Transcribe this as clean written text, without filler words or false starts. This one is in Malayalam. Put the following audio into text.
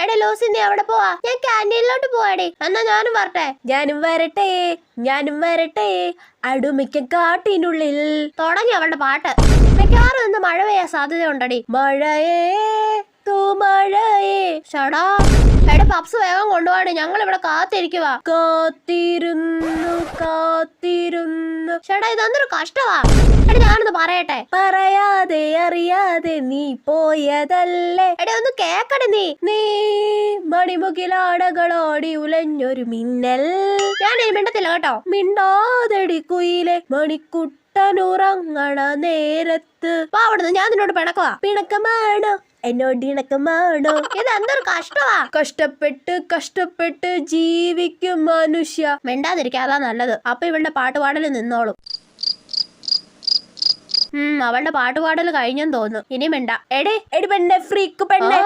എടാ ലൂസി നീ അവിടെ പോവാ, ഞാൻ ക്യാൻറ്റീനിലോട്ട് പോവാടി. എന്നാ ഞാനും വരട്ടെ. ഞാനും വരട്ടെ അടുമിക്ക കാട്ടിനുള്ളിൽ. തുടങ്ങി അവളുടെ പാട്ട്. മിക്കവാറും ഇന്ന് മഴ പെയ്യാൻ സാധ്യത ഉണ്ടടി. മഴയേ മഴയേ. ഷടാ എടാ പപ്സ് വേഗം കൊണ്ടുപോവാണ്, ഞങ്ങൾ ഇവിടെ കാത്തിരിക്കുവാ. കാത്തിരുന്നു. ഷടാ ഇതൊന്നൊരു കഷ്ടവാ. എടാ ഞാനൊന്ന് പറയട്ടെ. പറയാതെ അറിയാതെ നീ പോയതല്ലേ. എടാ ഒന്ന് കേക്കട. നീ മണിമുകിലാടകളോടി ഉലഞ്ഞൊരു മിന്നൽ. ഞാനിനി മിണ്ടത്തില്ല കേട്ടോ. മിണ്ടാതെടി കുയിലെ മണിക്കുട്ടനുറങ്ങണ നേരത്ത്. അവിടുന്ന് ഞാൻ നിന്നോട് പിണക്കമാണോ എന്നോട് ഇണക്കമാണോ? ഇതെന്തൊരു കഷ്ടവാ. കഷ്ടപ്പെട്ട് ജീവിക്കും മനുഷ്യ. മിണ്ടാതിരിക്കാതാ നല്ലത്. അപ്പൊ ഇവളുടെ പാട്ടുപാടല് നിന്നോളും. അവളുടെ പാട്ടുപാടല് കഴിഞ്ഞെന്ന് തോന്നുന്നു. ഇനി മിണ്ട. എടി പെണ്ണെ, ഫ്രീക്ക് പെണ്ണെ.